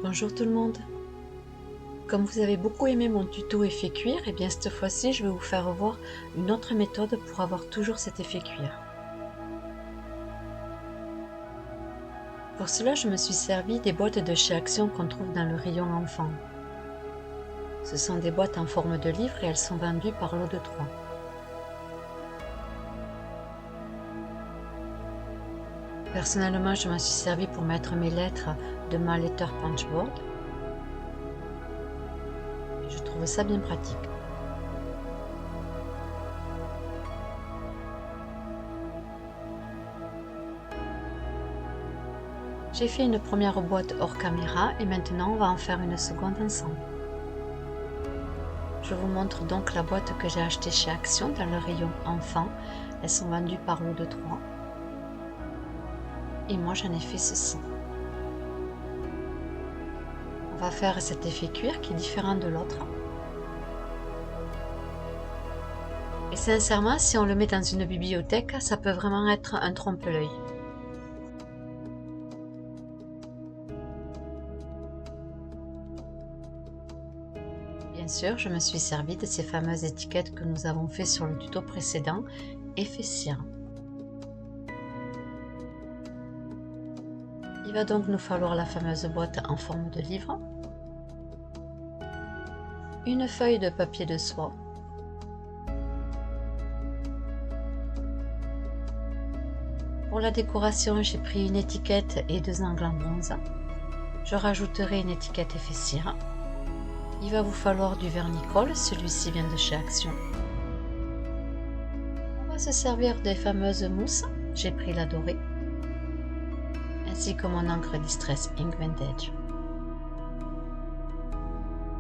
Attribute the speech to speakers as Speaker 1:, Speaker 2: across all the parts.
Speaker 1: Bonjour tout le monde. Comme vous avez beaucoup aimé mon tuto effet cuir, et bien cette fois-ci je vais vous faire voir une autre méthode pour avoir toujours cet effet cuir. Pour cela je me suis servi des boîtes de chez Action qu'on trouve dans le rayon enfant. Ce sont des boîtes en forme de livre et elles sont vendues par lot de 3. Personnellement je m'en suis servi pour mettre mes lettres de ma letter punchboard. Et je trouve ça bien pratique. J'ai fait une première boîte hors caméra et maintenant on va en faire une seconde ensemble. Je vous montre donc la boîte que j'ai achetée chez Action dans le rayon enfant. Elles sont vendues par lot de 3. Et moi j'en ai fait ceci. On va faire cet effet cuir qui est différent de l'autre. Et sincèrement, si on le met dans une bibliothèque, ça peut vraiment être un trompe-l'œil. Bien sûr, je me suis servi de ces fameuses étiquettes que nous avons fait sur le tuto précédent, effet cire. Il va donc nous falloir la fameuse boîte en forme de livre, une feuille de papier de soie, pour la décoration, j'ai pris une étiquette et 2 angles en bronze. Je rajouterai une étiquette effet cire. Il va vous falloir du vernis-colle, celui-ci vient de chez Action. On va se servir des fameuses mousses, j'ai pris la dorée, ainsi que mon encre Distress Ink Vintage.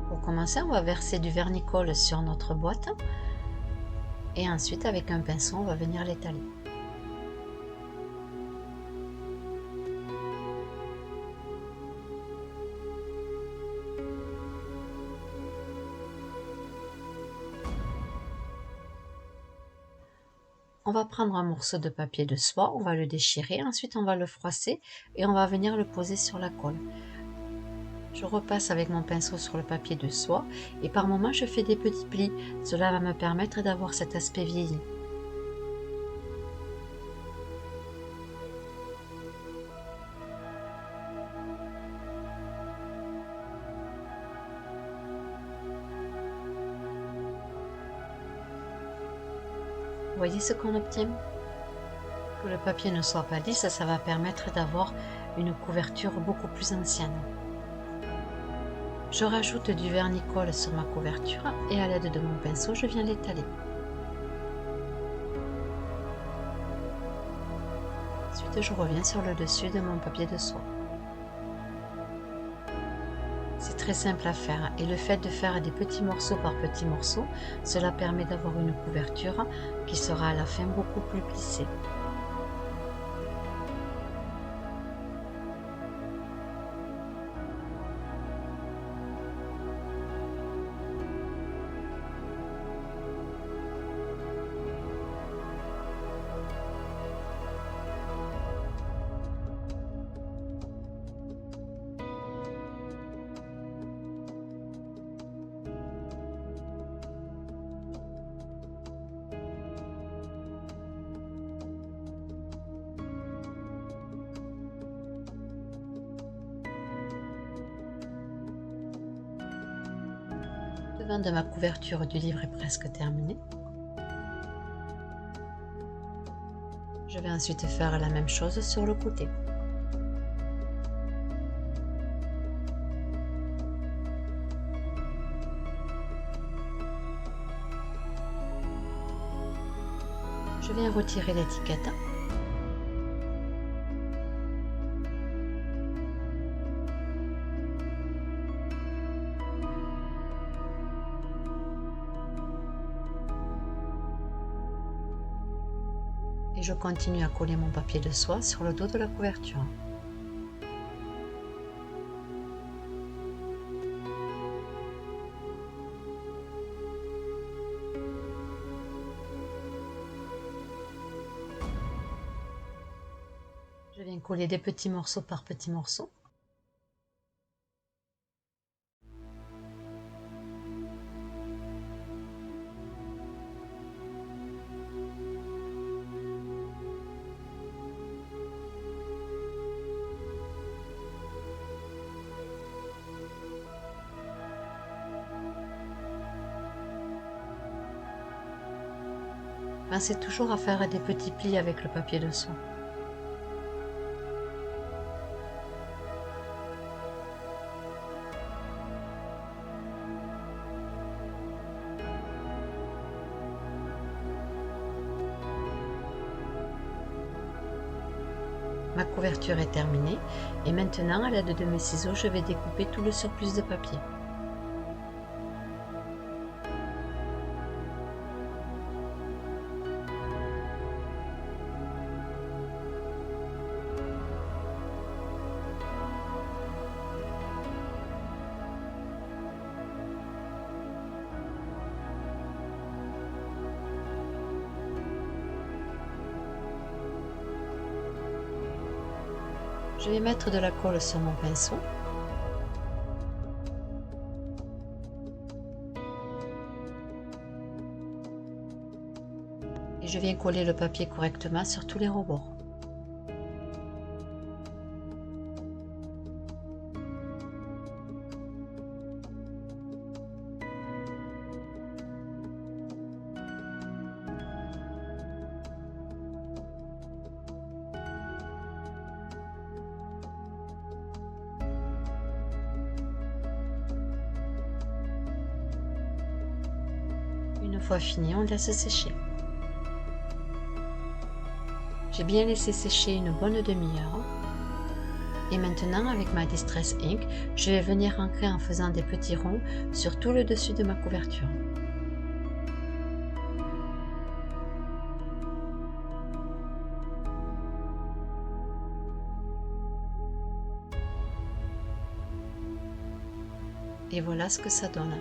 Speaker 1: Pour commencer, on va verser du vernis-colle sur notre boîte et ensuite avec un pinceau, on va venir l'étaler. On va prendre un morceau de papier de soie, on va le déchirer, ensuite on va le froisser et on va venir le poser sur la colle. Je repasse avec mon pinceau sur le papier de soie et par moments je fais des petits plis, cela va me permettre d'avoir cet aspect vieilli. Vous voyez ce qu'on obtient? Que le papier ne soit pas lisse, ça va permettre d'avoir une couverture beaucoup plus ancienne. Je rajoute du vernis-colle sur ma couverture et à l'aide de mon pinceau, je viens l'étaler. Ensuite, je reviens sur le dessus de mon papier de soie. C'est très simple à faire et le fait de faire des petits morceaux par petits morceaux, cela permet d'avoir une couverture qui sera à la fin beaucoup plus plissée. Le devant de ma couverture du livre est presque terminé. Je vais ensuite faire la même chose sur le côté. Je viens retirer l'étiquette. Et je continue à coller mon papier de soie sur le dos de la couverture. Je viens coller des petits morceaux par petits morceaux. Pensez toujours à faire des petits plis avec le papier de soie. Ma couverture est terminée et maintenant, à l'aide de mes ciseaux, je vais découper tout le surplus de papier. Je vais mettre de la colle sur mon pinceau. Et je viens coller le papier correctement sur tous les rebords. Une fois fini, on laisse sécher. J'ai bien laissé sécher une bonne demi-heure. Et maintenant, avec ma Distress Ink, je vais venir ancrer en faisant des petits ronds sur tout le dessus de ma couverture. Et voilà ce que ça donne.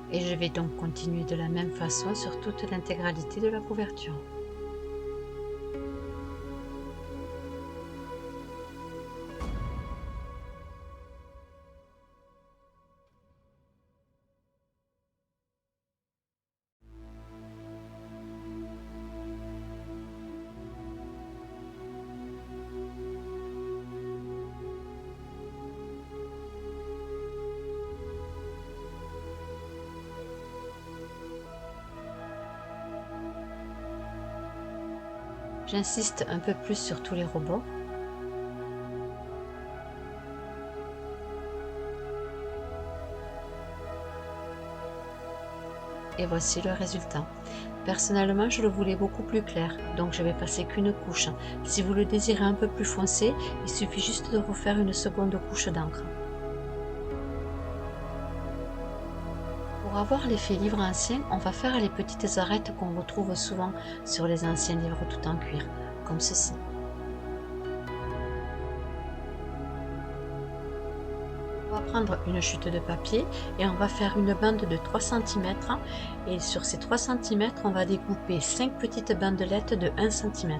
Speaker 1: Et je vais donc continuer de la même façon sur toute l'intégralité de la couverture. J'insiste un peu plus sur tous les rebords. Et voici le résultat. Personnellement, je le voulais beaucoup plus clair, donc je vais passer qu'une couche. Si vous le désirez un peu plus foncé, il suffit juste de refaire une seconde couche d'encre. Pour avoir l'effet livre ancien, on va faire les petites arêtes qu'on retrouve souvent sur les anciens livres tout en cuir, comme ceci. On va prendre une chute de papier et on va faire une bande de 3 cm et sur ces 3 cm, on va découper 5 petites bandelettes de 1 cm.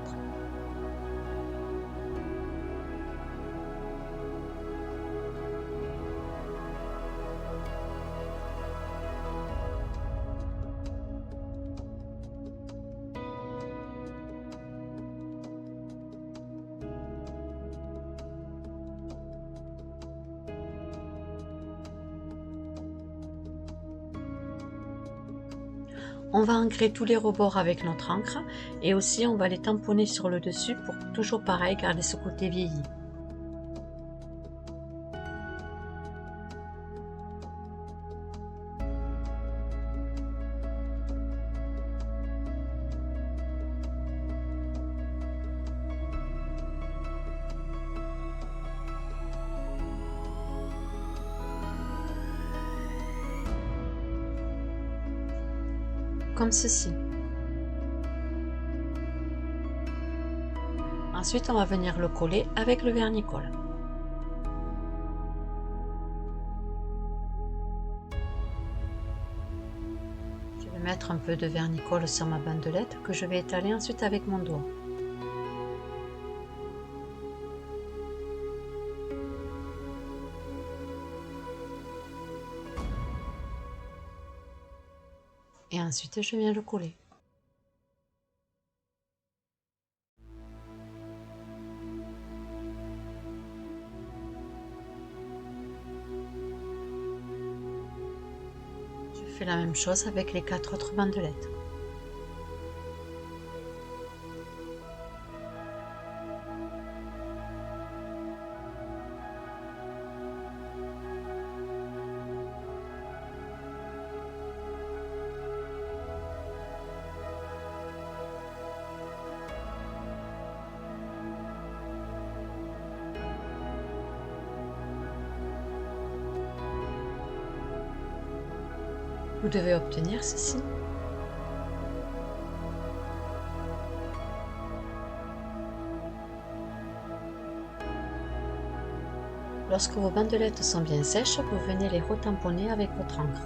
Speaker 1: On va ancrer tous les rebords avec notre encre et aussi on va les tamponner sur le dessus pour toujours pareil garder ce côté vieilli. Comme ceci. Ensuite, on va venir le coller avec le vernis-colle. Je vais mettre un peu de vernis-colle sur ma bandelette que je vais étaler ensuite avec mon doigt. Et ensuite, je viens le coller. Je fais la même chose avec les 4 autres bandelettes. Vous devez obtenir ceci. Lorsque vos bandelettes sont bien sèches, vous venez les retamponner avec votre encre.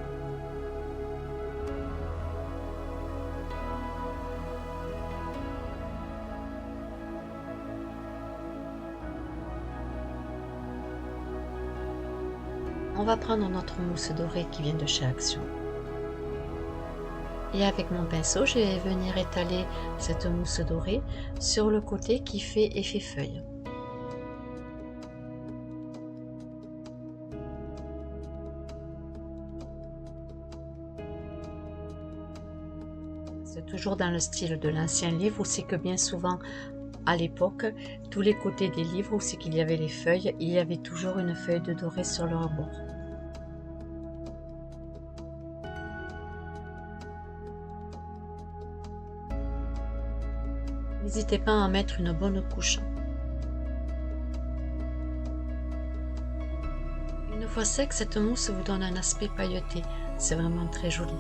Speaker 1: On va prendre notre mousse dorée qui vient de chez Action. Et avec mon pinceau, je vais venir étaler cette mousse dorée sur le côté qui fait effet feuille. C'est toujours dans le style de l'ancien livre où c'est que bien souvent, à l'époque, tous les côtés des livres où c'est qu'il y avait les feuilles, il y avait toujours une feuille de doré sur leur bord. N'hésitez pas à en mettre une bonne couche. Une fois sec, cette mousse vous donne un aspect pailleté. C'est vraiment très joli.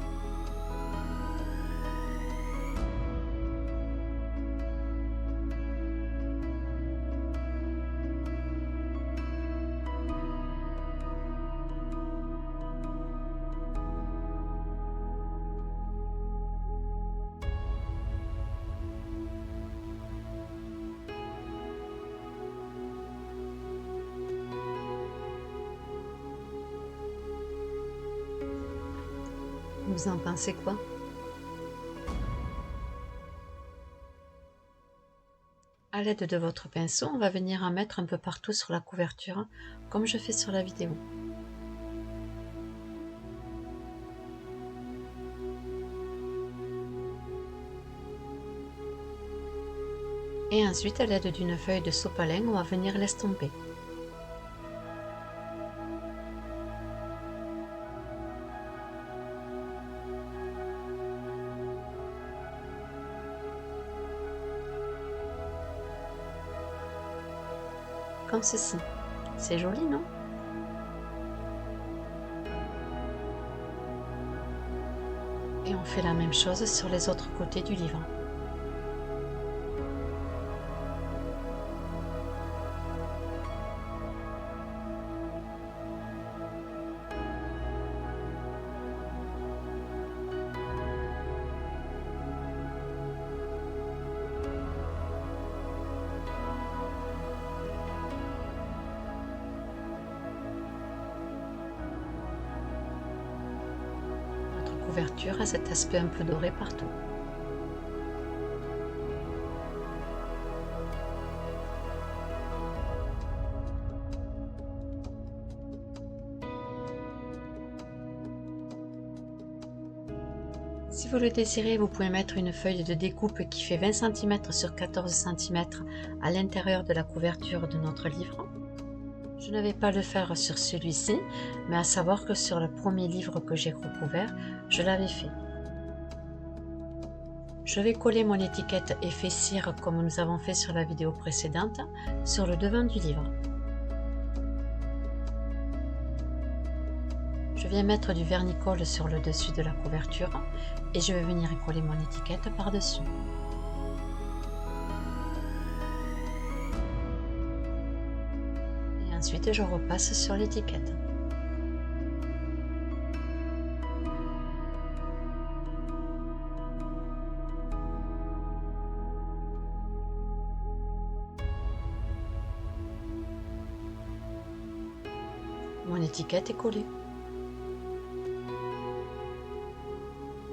Speaker 1: Vous en pensez quoi? À l'aide de votre pinceau, on va venir en mettre un peu partout sur la couverture, comme je fais sur la vidéo. Et ensuite, à l'aide d'une feuille de sopalin, on va venir l'estomper. Comme ceci. C'est joli, non? Et on fait la même chose sur les autres côtés du livre. Couverture a cet aspect un peu doré partout. Si vous le désirez, vous pouvez mettre une feuille de découpe qui fait 20 cm sur 14 cm à l'intérieur de la couverture de notre livre. Je ne vais pas le faire sur celui-ci, mais à savoir que sur le premier livre que j'ai recouvert, je l'avais fait. Je vais coller mon étiquette effet cire comme nous avons fait sur la vidéo précédente sur le devant du livre. Je viens mettre du vernis-colle sur le dessus de la couverture et je vais venir coller mon étiquette par-dessus. Ensuite, je repasse sur l'étiquette. Mon étiquette est collée.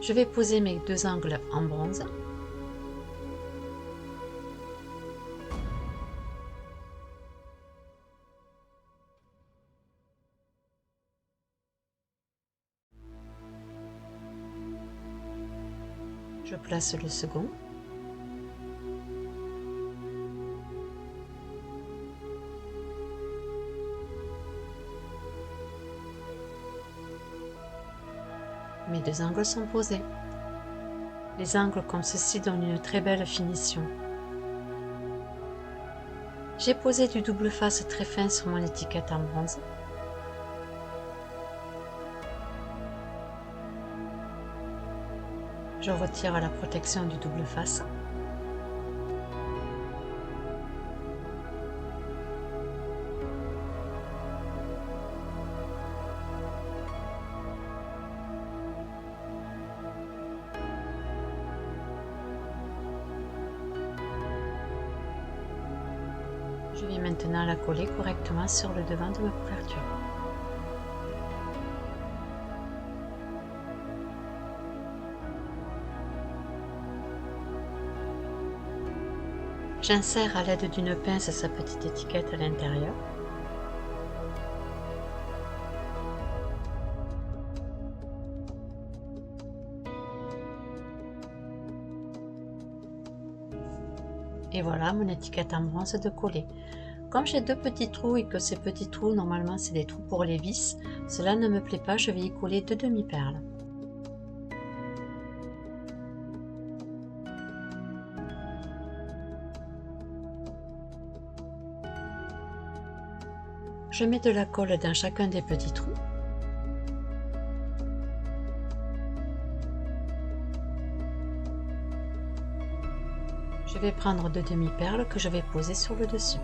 Speaker 1: Je vais poser mes deux angles en bronze. Je place le second. Mes deux angles sont posés. Les angles comme ceci donnent une très belle finition. J'ai posé du double face très fin sur mon étiquette en bronze. Je retire la protection du double face. Je vais maintenant la coller correctement sur le devant de ma couverture. J'insère à l'aide d'une pince sa petite étiquette à l'intérieur. Et voilà mon étiquette en bronze de coller. Comme j'ai deux petits trous et que ces petits trous normalement c'est des trous pour les vis, cela ne me plaît pas, je vais y coller deux demi-perles. Je mets de la colle dans chacun des petits trous. Je vais prendre deux demi-perles que je vais poser sur le dessus.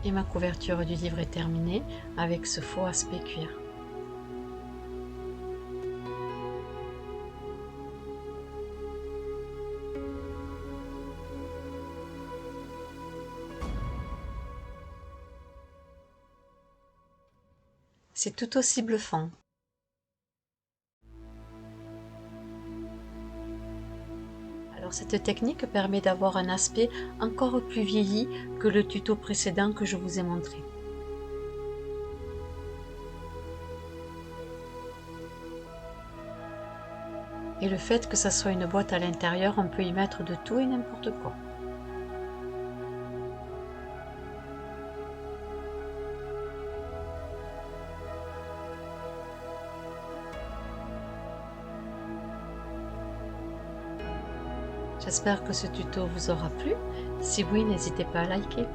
Speaker 1: Et ma couverture du livre est terminée avec ce faux aspect cuir. C'est tout aussi bluffant. Alors cette technique permet d'avoir un aspect encore plus vieilli que le tuto précédent que je vous ai montré. Et le fait que ça soit une boîte à l'intérieur, on peut y mettre de tout et n'importe quoi. J'espère que ce tuto vous aura plu. Si oui, n'hésitez pas à liker.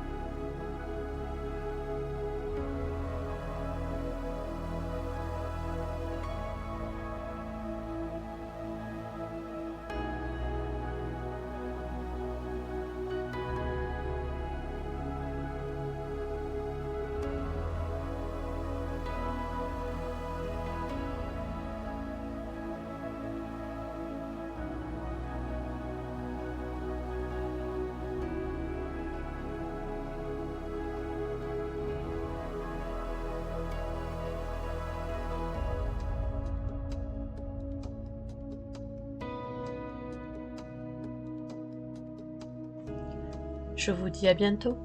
Speaker 1: Je vous dis à bientôt.